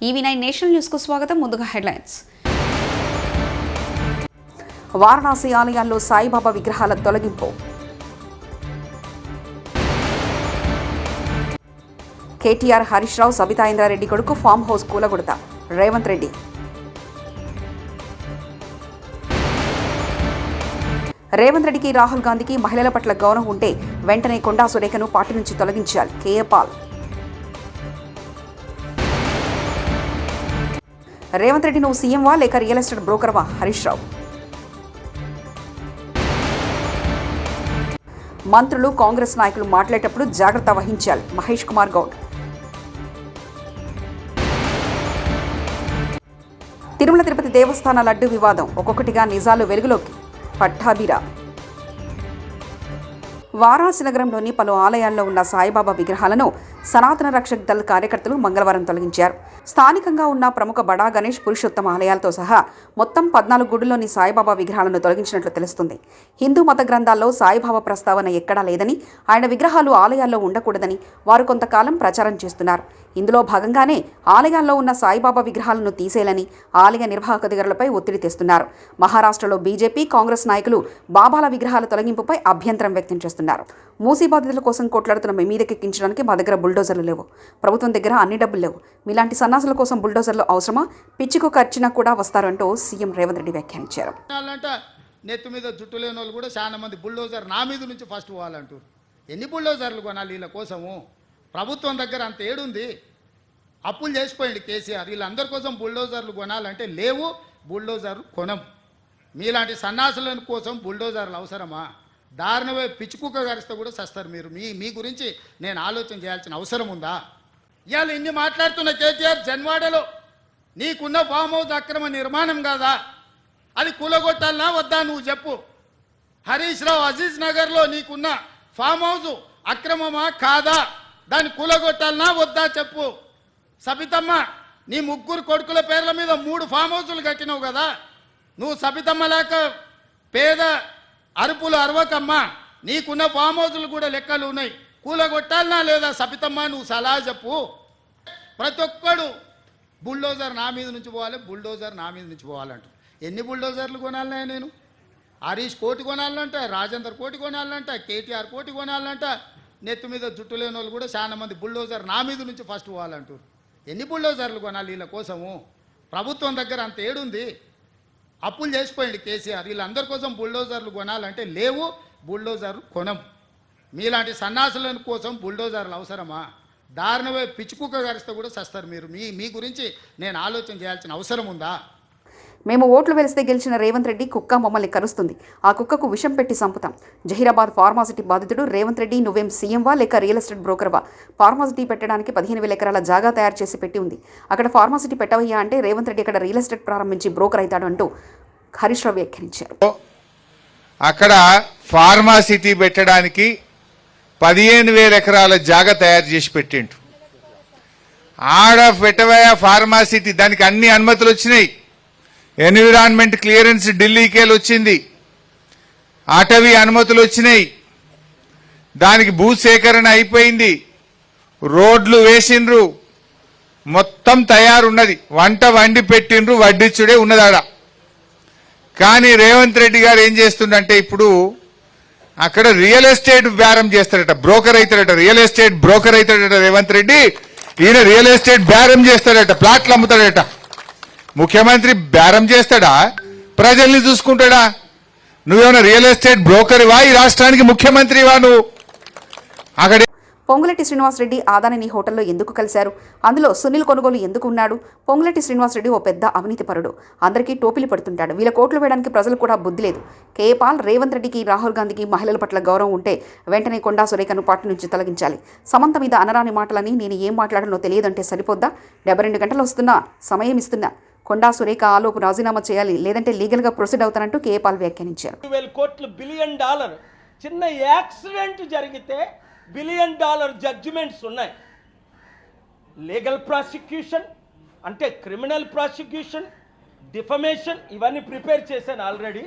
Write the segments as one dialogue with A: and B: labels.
A: EV9 national news కు స్వాగతం. ముందుగా హెడ్లైన్స్. వారణాసి ఆలయాల్లో సాయిబాబా విగ్రహాల తొలగింపు. కేటీఆర్ హరీష్ రావు సబితా ఇంద్రారెడ్డి కొడుకు ఫామ్ హౌస్ కూలగొడత. రేవంత్ రెడ్డి. రేవంత్ రెడ్డికి రాహుల్ గాంధీకి మహిళల పట్ల గౌరవం ఉంటే వెంటనే కొండా సురేఖను పార్టీ నుంచి తొలగించాలి. KA Paul. రేవంత్ రెడ్డి నువ్వు సీఎంవా లేక రియల్ ఎస్టేట్ బ్రోకర్వా? హరీష్ రావు. మంత్రులు కాంగ్రెస్ నాయకులు మాట్లాడేటప్పుడు జాగ్రత్త వహించాలి. మహేష్ కుమార్ గౌడ్. తిరుమల తిరుపతి దేవస్థాన లడ్డు వివాదం ఒక్కొక్కటిగా నిజాలు వెలుగులోకి. పట్టాభిరా. వారాణసి నగరంలోని పలు ఆలయాల్లో ఉన్న సాయిబాబా విగ్రహాలను సనాతన రక్షక్ దళ్ కార్యకర్తలు మంగళవారం తొలగించారు. స్థానికంగా ఉన్న ప్రముఖ బడా గణేష్ పురుషోత్తమ ఆలయాలతో సహా మొత్తం 14 గుడుల్లోని సాయిబాబా విగ్రహాలను తొలగించినట్లు తెలుస్తుంది. హిందూ మత గ్రంథాల్లో సాయిబాబా ప్రస్తావన ఎక్కడా లేదని, ఆయన విగ్రహాలు ఆలయాల్లో ఉండకూడదని వారు కొంతకాలం ప్రచారం చేస్తున్నారు. ఇందులో భాగంగానే ఆలయాల్లో ఉన్న సాయిబాబా విగ్రహాలను తీసేయాలని ఆలయ నిర్వాహకాధికారులపై ఒత్తిడి తెస్తున్నారు. మహారాష్ట్రలో బీజేపీ, కాంగ్రెస్ నాయకులు బాబాల విగ్రహాల తొలగింపుపై అభ్యంతరం వ్యక్తం చేస్తున్నారు. మూసీ బాధితుల కోసం కొట్లాడుతున్న మీ మీదకెక్కించడానికి మా దగ్గర బుల్డోజర్లు లేవు, ప్రభుత్వం దగ్గర అన్ని డబ్బులు లేవు, మీలాంటి సన్నాసుల కోసం బుల్డోజర్లు అవసరమా? పిచ్చికు ఖర్చున కూడా వస్తారంటూ సీఎం రేవంత్ రెడ్డి వ్యాఖ్యానించారు.
B: నెత్తి మీద జుట్టు లేని వాళ్ళు కూడా చాలా మంది బుల్డోజర్ నా మీద నుంచి ఫస్ట్ పోవాలంటారు. ఎన్ని బుల్డోజర్లు కొనాలి వీళ్ళ కోసము? ప్రభుత్వం దగ్గర అంత ఏడుంది? అప్పులు చేసిపోయింది కేసీఆర్. వీళ్ళందరి కోసం బుల్డోజర్లు కొనాలంటే లేవు, బుల్డోజర్లు కొనం. మీలాంటి సన్నాసుల కోసం బుల్డోజర్లు అవసరమా? దారుణమే పిచ్చుకుక్క గరిస్తే కూడా సస్తారు మీరు. మీ గురించి నేను ఆలోచన చేయాల్సిన అవసరం ఉందా? ఇవాళ ఇన్ని మాట్లాడుతున్న కేటీఆర్ జన్వాడలో నీకున్న ఫామ్ హౌస్ అక్రమ నిర్మాణం కాదా? అది కూలగొట్టాలనా వద్దా నువ్వు చెప్పు. హరీష్ రావు అజీజ్ నగర్లో నీకున్న ఫామ్ హౌస్ అక్రమమా కాదా? దాన్ని కూలగొట్టాలనా వద్దా చెప్పు. సబితమ్మ నీ 3 కొడుకుల పేర్ల మీద 3 ఫామ్ హౌసులు కట్టినావు కదా. నువ్వు సబితమ్మ లేక పేద అరుపులు అరవకమ్మా. నీకున్న ఫామ్ హౌసులు కూడా లెక్కలు ఉన్నాయి. కూలగొట్టాలనా లేదా సబితమ్మ? నువ్వు సలహా చెప్పు. ప్రతి ఒక్కడు బుల్డోజర్ నా మీద నుంచి పోవాలి, బుల్డోజర్ నా మీద నుంచి పోవాలంట. ఎన్ని బుల్డోజర్లు కొనాలన్నా నేను? హరీష్ కోటి కొనాలంట, రాజేందర్ కోటి కొనాలంట, కేటీఆర్ కోటి కొనాలంట. నెత్తి మీద జుట్టు లేని వాళ్ళు కూడా చాలా మంది బుల్డోజర్ నా మీద నుంచి ఫస్ట్ పోవాలంటారు. ఎన్ని బుల్డోజర్లు కొనాలి వీళ్ళ కోసము? ప్రభుత్వం దగ్గర అంత ఏడుంది? అప్పులు చేసిపోయింది కేసీఆర్. వీళ్ళందరి కోసం బుల్డోజర్లు కొనాలంటే లేవు, బుల్డోజర్లు కొనం. మీలాంటి సన్నాసుల కోసం బుల్డోజర్లు అవసరమా? దారుణమే పిచ్చుకుక్క గరిస్తే కూడా సస్తారు మీరు. మీ గురించి నేను ఆలోచన చేయాల్సిన అవసరం ఉందా?
A: మేము ఓట్లు వెలిస్తే గెలిచిన రేవంత్ రెడ్డి కుక్క మమ్మల్ని కరుస్తుంది, ఆ కుక్కకు విషం పెట్టి చంపుతాం. జహీరాబాద్ ఫార్మాసిటీ బాధితుడు రేవంత్ రెడ్డి నువ్వేం సీఎంవా లేక రియల్ ఎస్టేట్ బ్రోకర్వా? ఫార్మాసిటీ పెట్టడానికి 15,000 ఎకరాల జాగా తయారు చేసి పెట్టి ఉంది. అక్కడ ఫార్మాసిటీ పెట్టవయ్యా అంటే రేవంత్ రెడ్డి అక్కడ రియల్ ఎస్టేట్ ప్రారంభించి బ్రోకర్ అవుతాడు అంటూ హరీష్ రావు వ్యాఖ్యానించారు.
C: అక్కడ ఫార్మాసిటీ పెట్టడానికి 15,000 ఎకరాల జాగా తయారు చేసి పెట్టిండు. ఆడ పెట్టవయ్యా ఫార్మాసిటీ, దానికి అన్ని అనుమతులు వచ్చినాయి. ఎన్విరాన్మెంట్ క్లియరెన్స్ ఢిల్లీకేలు వచ్చింది, అటవీ అనుమతులు వచ్చినాయి, దానికి భూసేకరణ అయిపోయింది, రోడ్లు వేసిండ్రు, మొత్తం తయారున్నది. వంట వండి పెట్టిండ్రు, వడ్డిచ్చుడే ఉన్నదాడ. కానీ రేవంత్ రెడ్డి గారు ఏం చేస్తుండంటే ఇప్పుడు అక్కడ రియల్ ఎస్టేట్ బేరం చేస్తాడట, బ్రోకర్ అవుతాడట, రియల్ ఎస్టేట్ బ్రోకర్ అవుతాడట రేవంత్ రెడ్డి. ఈయన రియల్ ఎస్టేట్ బేరం చేస్తాడట, ప్లాట్లు అమ్ముతాడట. ముఖ్యమంత్రి బేరం చేస్తాడా? ప్రజల్ని చూసుకుంటాడా? నువ్వేమైనా రియల్ ఎస్టేట్ బ్రోకర్వా? ఈ రాష్ట్రానికి ముఖ్యమంత్రివా నువ్వు? అక్కడ
A: పొంగులేటి శ్రీనివాసరెడ్డి ఆదాని హోటల్లో ఎందుకు కలిశారు? అందులో సునీల్ కొనుగోలు ఎందుకు ఉన్నాడు? పొంగులేటి శ్రీనివాసరెడ్డి ఓ పెద్ద అవినీతిపరుడు, అందరికీ టోపీలు పడుతుంటాడు. వీళ్ళ కోట్లు వేయడానికి ప్రజలు కూడా బుద్ధి లేదు. KA Paul. రేవంత్ రెడ్డికి రాహుల్ గాంధీకి మహిళల పట్ల గౌరవం ఉంటే వెంటనే కొండా సురేఖను పార్టీ నుంచి తొలగించాలి. సమంత మీద అనరాని మాటలని నేను ఏం మాట్లాడనో తెలియదంటే సరిపోద్దా? 72 గంటలు వస్తున్నా, సమయం ఇస్తున్నా. కొండా సురేఖ ఆలోపు రాజీనామా చేయాలి, లేదంటే లీగల్గా ప్రొసీడ్ అవుతానంటూ కేఏ పాల్ వ్యాఖ్యానించారు.
D: $1,000 బిలియన్ చిన్న యాక్సిడెంట్ జరిగితే $1 బిలియన్ జడ్జిమెంట్స్ ఉన్నాయి. లీగల్ ప్రాసిక్యూషన్ అంటే క్రిమినల్ ప్రాసిక్యూషన్, డిఫమేషన్, ఇవన్నీ ప్రిపేర్ చేశాను ఆల్రెడీ.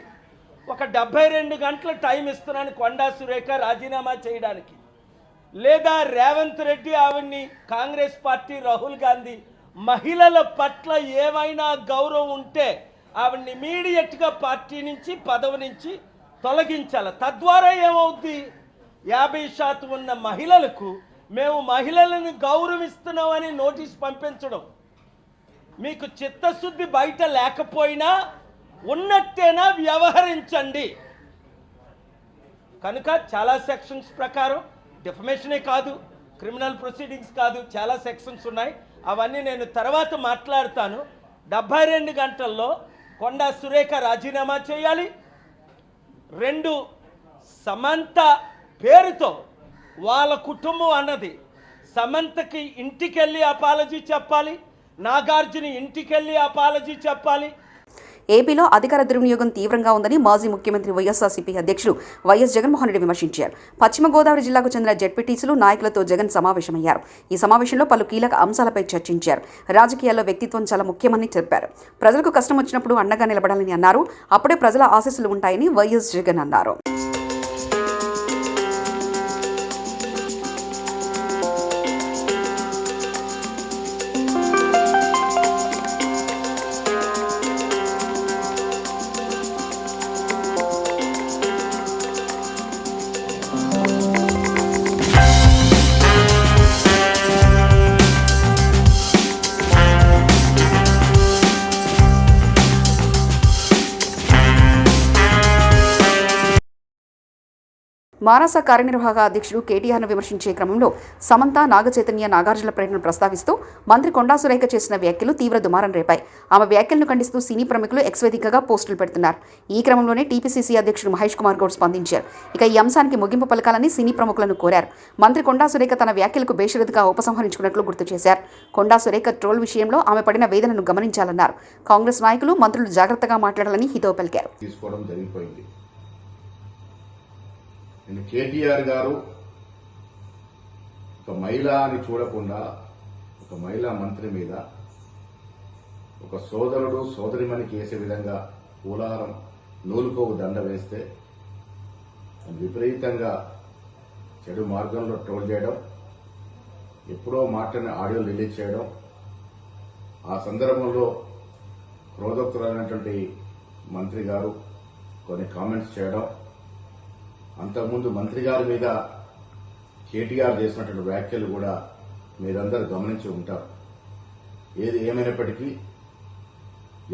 D: ఒక 72 గంటల టైం ఇస్తున్నాను కొండా సురేఖ రాజీనామా చేయడానికి. లేదా రేవంత్ రెడ్డి ఆవిడ్ని కాంగ్రెస్ పార్టీ రాహుల్ గాంధీ మహిళల పట్ల ఏమైనా గౌరవం ఉంటే ఆవిడని ఇమీడియట్గా పార్టీ నుంచి పదవి నుంచి తొలగించాలి. తద్వారా ఏమవుద్ది, 50% ఉన్న మహిళలకు మేము మహిళలను గౌరవిస్తున్నామని నోటీస్ పంపించడం. మీకు చిత్తశుద్ధి బయట లేకపోయినా ఉన్నట్టేనా వ్యవహరించండి. కనుక చాలా సెక్షన్స్ ప్రకారం డిఫమేషనే కాదు, క్రిమినల్ ప్రొసీడింగ్స్ కాదు, చాలా సెక్షన్స్ ఉన్నాయి. అవన్నీ నేను తర్వాత మాట్లాడతాను. 72 గంటల్లో కొండా సురేఖ రాజీనామా చేయాలి. 2 సమంత పేరుతో వాళ్ళ కుటుంబం అన్నది సమంతకి ఇంటికెళ్ళి అపాలజీ చెప్పాలి, నాగార్జున ఇంటికెళ్ళి అపాలజీ చెప్పాలి.
A: ఏపీలో అధికార దుర్వినియోగం తీవ్రంగా ఉందని మాజీ ముఖ్యమంత్రి వైఎస్ఆర్సీపీ అధ్యక్షుడు వైఎస్ జగన్మోహన్ రెడ్డి విమర్శించారు. పశ్చిమ గోదావరి జిల్లాకు చెందిన జెడ్పీటీసీలు నాయకులతో జగన్ సమావేశమయ్యారు. ఈ సమావేశంలో పలు కీలక అంశాలపై చర్చించారు. రాజకీయాల్లో వ్యక్తిత్వం చాలా ముఖ్యమని చెప్పారు. ప్రజలకు కష్టం వచ్చినప్పుడు అండగా నిలబడాలని అన్నారు. అప్పుడే ప్రజల ఆశీస్సులు ఉంటాయని వైఎస్ జగన్ అన్నారు. మారాస కార్యనిర్వాహక అధ్యక్షుడు కేటీఆర్ను విమర్శించే క్రమంలో సమంత, నాగచైతన్య, నాగార్జున పర్యటన ప్రస్తావిస్తూ మంత్రి కొండా సురేఖ చేసిన వ్యాఖ్యలు తీవ్ర దుమారం రేపాయి. ఆమె వ్యాఖ్యలను ఖండిస్తూ సినీ ప్రముఖులు ఎక్స్ వేదికగా పోస్టులు పెడుతున్నారు. ఈ క్రమంలోనే టీపీసీసీ అధ్యక్షుడు మహేష్ కుమార్ గౌడ్ స్పందించారు. ఇక ఈ అంశానికి ముగింపు పలకాలని సినీ ప్రముఖులను కోరారు. మంత్రి కొండా సురేఖ తన వ్యాఖ్యలకు బేషరతుగా ఉపసంహరించుకున్నట్లు గుర్తు చేశారు. కొండా సురేఖ ట్రోల్ విషయంలో ఆమె పడిన వేదనను గమనించాలన్నారు. కాంగ్రెస్ నాయకులు, మంత్రులు జాగ్రత్తగా మాట్లాడాలని హితవు పలికారు.
E: నేను కేటీఆర్ గారు ఒక మహిళని చూడకుండా ఒక మహిళా మంత్రి మీద ఒక సోదరుడు సోదరిమణికి వేసే విధంగా పూలారం నూలుకోవు దండ వేస్తే విపరీతంగా చెడు మార్గంలో ట్రోల్ చేయడం, ఎప్పుడో మాట్లాడిన ఆడియో రిలీజ్ చేయడం, ఆ సందర్భంలో క్రోధోక్తులైనటువంటి మంత్రి గారు కొన్ని కామెంట్స్ చేయడం, అంతకుముందు మంత్రి గారి మీద కేటీఆర్ చేసినటువంటి వ్యాఖ్యలు కూడా మీరందరూ గమనించి ఉంటారు. ఏది ఏమైనప్పటికీ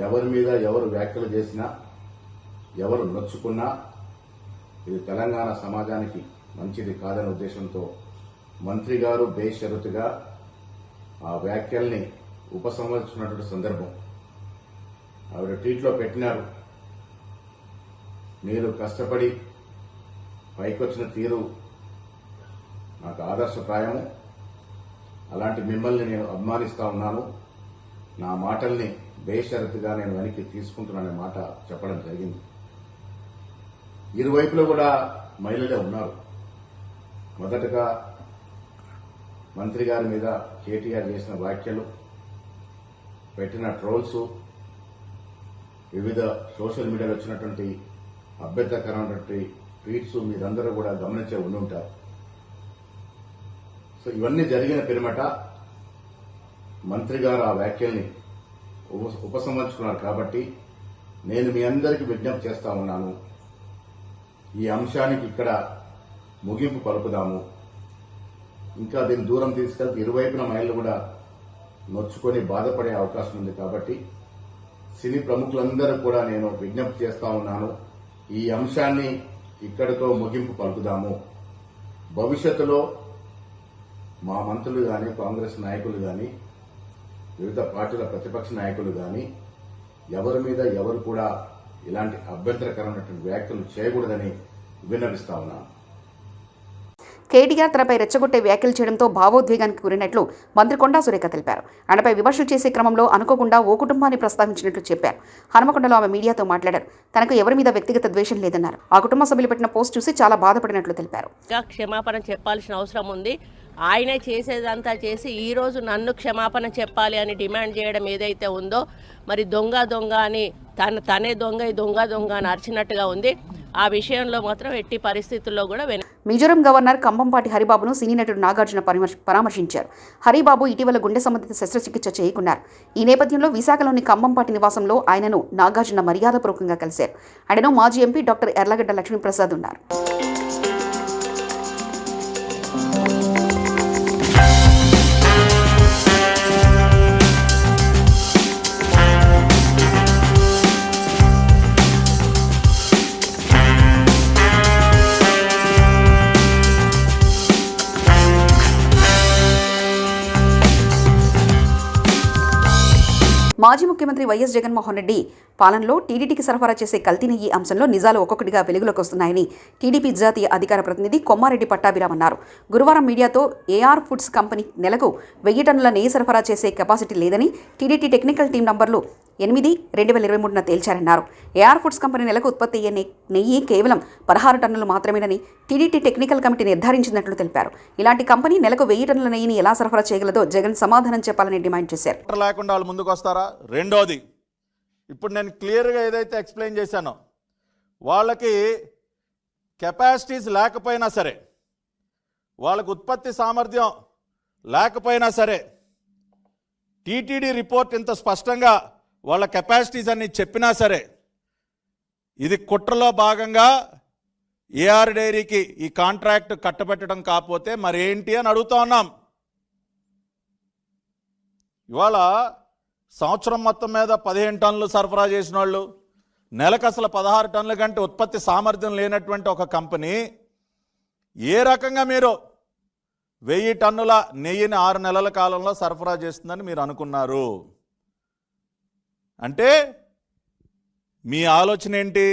E: ఎవరి మీద ఎవరు వ్యాఖ్యలు చేసినా, ఎవరు నొచ్చుకున్నా ఇది తెలంగాణ సమాజానికి మంచిది కాదనే ఉద్దేశంతో మంత్రి గారు బేషరతుగా ఆ వ్యాఖ్యల్ని ఉపసంహరించుకున్నటువంటి సందర్భం. ఆవిడ ట్వీట్లో పెట్టినారు, మీరు కష్టపడి పైకొచ్చిన తీరు నాకు ఆదర్శప్రాయము, అలాంటి మిమ్మల్ని నేను అభిమానిస్తా ఉన్నాను, నా మాటల్ని బేషరతుగా నేను వెనక్కి తీసుకుంటున్నాననే మాట చెప్పడం జరిగింది. ఇరువైపులో కూడా మహిళలే ఉన్నారు. మొదటగా మంత్రి గారి మీద కేటీఆర్ చేసిన వ్యాఖ్యలు, పెట్టిన ట్రోల్స్, వివిధ సోషల్ మీడియాలో వచ్చినటువంటి అభ్యంతరకరమైనటువంటి ట్వీట్స్ మీరందరూ కూడా గమనించే ఉండి ఉంటారు. సో ఇవన్నీ జరిగిన పిమ్మట మంత్రి గారు ఆ వ్యాఖ్యల్ని ఉపసంహరించుకున్నారు. కాబట్టి నేను మీ అందరికీ విజ్ఞప్తి చేస్తా ఉన్నాను, ఈ అంశానికి ఇక్కడ ముగింపు పలుకుదాము. ఇంకా దీన్ని దూరం తీసుకెళ్తే ఇరువైపున మహిళలు కూడా నొచ్చుకొని బాధపడే అవకాశం ఉంది. కాబట్టి సినీ ప్రముఖులందరూ కూడా నేను విజ్ఞప్తి చేస్తా ఉన్నాను, ఈ అంశాన్ని ఇక్కడితో ముగింపు పలుకుదాము. భవిష్యత్తులో మా మంత్రులు కానీ, కాంగ్రెస్ నాయకులు కానీ, వివిధ పార్టీల ప్రతిపక్ష నాయకులు కానీ ఎవరి మీద ఎవరు కూడా ఇలాంటి అభ్యంతరకరమైనటువంటి వ్యాఖ్యలు చేయకూడదని విన్నవిస్తా ఉన్నాను.
A: కేటీఆర్ తనపై రెచ్చగొట్టే వ్యాఖ్యలు చేయడంతో భావోద్వేగానికి గురైనట్లు మంత్రి కొండా సురేఖ తెలిపారు. ఆమెపై విమర్శలు చేసే క్రమంలో అనుకోకుండా ఓ కుటుంబాన్ని ప్రస్తావించినట్లు చెప్పారు. హనుమకొండలో ఆమె మీడియాతో మాట్లాడారు. తనకు ఎవరి మీద వ్యక్తిగత ద్వేషం లేదన్నారు. ఆ కుటుంబ సభ్యులు పెట్టిన పోస్ట్ చూసి చాలా బాధపడినట్లు తెలిపారు.
F: క్షమాపణ చెప్పాల్సిన అవసరం ఉంది. ఆయనే చేసేదంతా చేసి ఈరోజు నన్ను క్షమాపణ చెప్పాలి అని డిమాండ్ చేయడం ఏదైతే ఉందో, మరి దొంగ దొంగ అని తనే దొంగ దొంగ దొంగ అని అరిచినట్టుగా ఉంది. ఆ విషయంలో మాత్రం ఎట్టి పరిస్థితుల్లో కూడా
A: మిజోరం గవర్నర్ కంబంపాటి హరిబాబును సినీ నటుడు నాగార్జున పరామర్శించారు. హరిబాబు ఇటీవల గుండె సంబంధిత శస్త్రచికిత్స చేయకున్నారు. ఈ నేపథ్యంలో విశాఖలోని కంబంపాటి నివాసంలో ఆయనను నాగార్జున మర్యాదపూర్వకంగా కలిశారు. ఆయనను మాజీ ఎంపీ డాక్టర్ ఎర్లగడ్డ లక్ష్మీప్రసాద్ ఉన్నారు. మాజీ ముఖ్యమంత్రి వైఎస్ జగన్మోహన్ రెడ్డి పాలనలో టీడీటీకి సరఫరా చేసే కల్తీ నెయ్యి అంశంలో నిజాలు ఒక్కొక్కటిగా వెలుగులోకి వస్తున్నాయని టీడీపీ జాతీయ అధికార ప్రతినిధి కొమ్మారెడ్డి పట్టాభిరామ్ అన్నారు. గురువారం మీడియాతో ఏఆర్ ఫుడ్స్ కంపెనీ నెలకు 1000 టన్నుల నెయ్యి సరఫరా చేసే కెపాసిటీ లేదని టీడీటీ టెక్నికల్ టీం నంబర్లు 8/2023న తేల్చారన్నారు. ఏఆర్ ఫుడ్స్ కంపెనీ నెలకు ఉత్పత్తి అయ్యే నెయ్యి కేవలం 16 టన్నులు మాత్రమేనని టీడీటీ టెక్నికల్ కమిటీ నిర్ధారించినట్లు తెలిపారు. ఇలాంటి కంపెనీ నెలకు 1000 టన్నుల నెయ్యిని ఎలా సరఫరా చేయగలదో జగన్ సమాధానం చెప్పాలని డిమాండ్ చేశారు.
G: లేకుండా వాళ్ళు ముందుకు వస్తారా? రెండోది, ఇప్పుడు నేను క్లియర్గా ఏదైతే ఎక్స్ప్లెయిన్ చేశానో, వాళ్ళకి కెపాసిటీస్ లేకపోయినా సరే, వాళ్ళకు ఉత్పత్తి సామర్థ్యం లేకపోయినా సరే, టీటీడీ రిపోర్ట్ ఇంత స్పష్టంగా వాళ్ళ కెపాసిటీస్ అన్ని చెప్పినా సరే, ఇది కుట్రలో భాగంగా ఏఆర్ డైరీకి ఈ కాంట్రాక్ట్ కట్టబెట్టడం కాకపోతే మరేంటి అని అడుగుతా ఉన్నాం. ఇవాళ సంవత్సరం మొత్తం మీద 15 టన్నులు సరఫరా చేసిన వాళ్ళు, నెలకు అసలు 16 టన్నుల కంటే ఉత్పత్తి సామర్థ్యం లేనటువంటి ఒక కంపెనీ ఏ రకంగా మీరు 1000 టన్నుల నెయ్యిని 6 నెలల కాలంలో సరఫరా చేస్తుందని మీరు అనుకున్నారు? అంటే మీ ఆలోచన ఏంటి?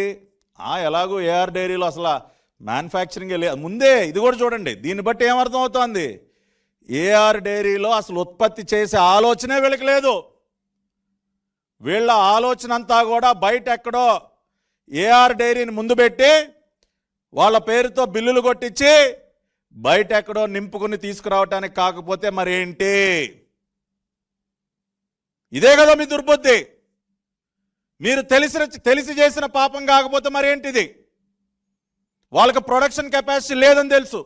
G: ఎలాగో ఏఆర్ డైరీలో అసలు మ్యానుఫ్యాక్చరింగే లేదు. ముందే ఇది కూడా చూడండి, దీన్ని బట్టి ఏమర్థం అవుతోంది? ఏఆర్ డైరీలో అసలు ఉత్పత్తి చేసే ఆలోచనే వీళ్ళకి లేదు. వీళ్ళ ఆలోచన అంతా కూడా బయట ఎక్కడో ఏఆర్ డైరీని ముందు పెట్టి వాళ్ళ పేరుతో బిల్లులు కొట్టించి బయట ఎక్కడో నింపుకుని తీసుకురావటానికి కాకపోతే మరేంటి? ఇదే కదా మీ దుర్బుద్ధి. మీరు తెలిసి చేసిన పాపం కాకపోతే మరేంటిది? వాళ్ళకి ప్రొడక్షన్ కెపాసిటీ లేదని తెలుసు,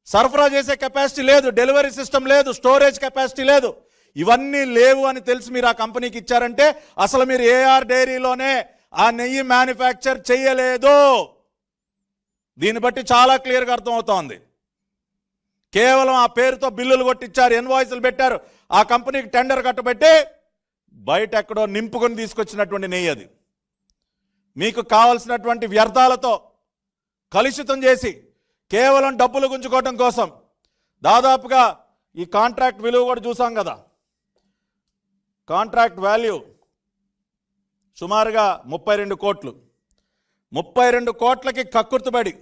G: సరఫరా చేసే కెపాసిటీ లేదు, డెలివరీ సిస్టమ్ లేదు, స్టోరేజ్ కెపాసిటీ లేదు, ఇవన్నీ లేవు అని తెలిసి మీరు ఆ కంపెనీకి ఇచ్చారంటే అసలు మీరు ఏఆర్ డైరీలోనే ఆ నెయ్యి మ్యానుఫ్యాక్చర్ చేయలేదు. దీన్ని బట్టి చాలా క్లియర్గా అర్థమవుతోంది. కేవలం ఆ పేరుతో బిల్లులు కొట్టించారు, ఇన్వాయిస్లు పెట్టారు, ఆ కంపెనీకి టెండర్ కట్టబెట్టి బయట ఎక్కడో నింపుకొని తీసుకొచ్చినటువంటి నెయ్యి అది. మీకు కావలసినటువంటి వ్యర్థాలతో కలుషితం చేసి కేవలం డబ్బులు గుంజుకోవడం కోసం దాదాపుగా ఈ కాంట్రాక్ట్ విలువ కూడా చూసాం కదా, కాంట్రాక్ట్ వాల్యూ సుమారుగా 32 కోట్లు. 32 కోట్లకి కక్కుర్తుబడి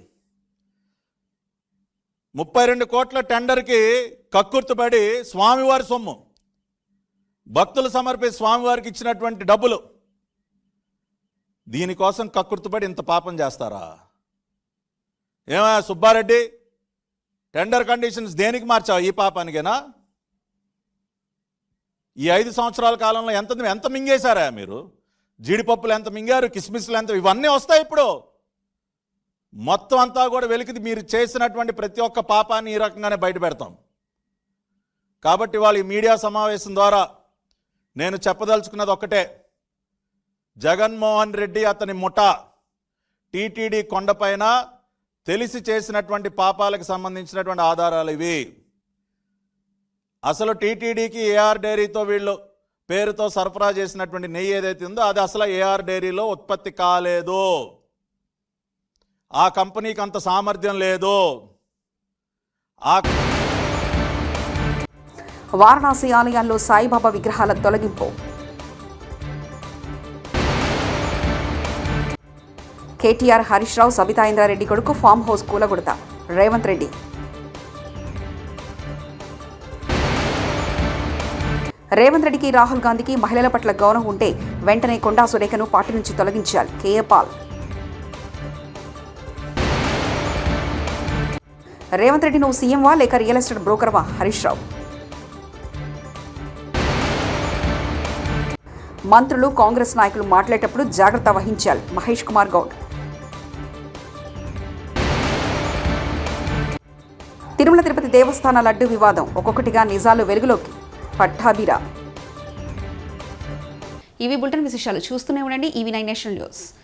G: 32 కోట్ల టెండర్కి కక్కుర్తుబడి స్వామివారి సొమ్ము, భక్తులు సమర్పించి స్వామివారికి ఇచ్చినటువంటి డబ్బులు, దీనికోసం కక్కుర్తుబడి ఇంత పాపం చేస్తారా? ఏమయ్యా సుబ్బారెడ్డి, టెండర్ కండిషన్స్ దేనికి మార్చావు? ఈ పాపానికేనా? ఈ 5 సంవత్సరాల కాలంలో ఎంత మింగేశారా మీరు? జీడిపప్పులు ఎంత మింగారు, కిస్మిస్లు ఎంత, ఇవన్నీ వస్తాయి ఇప్పుడు. మొత్తం అంతా కూడా వెలికి మీరు చేసినటువంటి ప్రతి ఒక్క పాపాన్ని ఈ రకంగానే బయట పెడతాం. కాబట్టి వాళ్ళు ఈ మీడియా సమావేశం ద్వారా నేను చెప్పదలుచుకున్నది ఒక్కటే, జగన్మోహన్ రెడ్డి అతని ముఠా టీటీడీ కొండపైన తెలిసి చేసినటువంటి పాపాలకు సంబంధించినటువంటి ఆధారాలు ఇవి. అసలు టీటీడీకి ఏఆర్ డైరీతో వీళ్ళు పేరుతో సరఫరా చేసినటువంటి నెయ్యి ఏదైతే ఉందో అది అసలు ఏఆర్ డైరీలో ఉత్పత్తి కాలేదు. ఆ కంపెనీకి అంత సామర్థ్యం లేదు.
A: వారణాసి ఆలయాల్లో సాయిబాబా విగ్రహాల తొలగింపు. కేటీఆర్, హరీష్ రావు, సబితా ఇంద్రారెడ్డి కొడుకు ఫామ్ హౌస్ కూలగొడత. రేవంత్ రెడ్డి. రేవంత్ రెడ్డికి, రాహుల్ గాంధీకి మహిళల పట్ల గౌరవం ఉంటే వెంటనే కొండా సురేఖను పార్టీ నుంచి తొలగించాలి. KA Paul. రేవంత్ రెడ్డి నువ్వు సీఎంవా లేక రియల్ ఎస్టేట్ బ్రోకర్వా? హరీష్ రావు. మంత్రులు, కాంగ్రెస్ నాయకులు మాట్లాడేటప్పుడు జాగ్రత్త వహించాలి. మహేష్ కుమార్ గౌడ్. తిరుమల తిరుపతి దేవస్థాన లడ్డు వివాదం ఒక్కొక్కటిగా నిజాలు వెలుగులోకి. పట్టాభిరా. ఇవి బులెటిన్ విశేషాలు. చూస్తూనే ఉండండి EV9 నేషనల్ న్యూస్.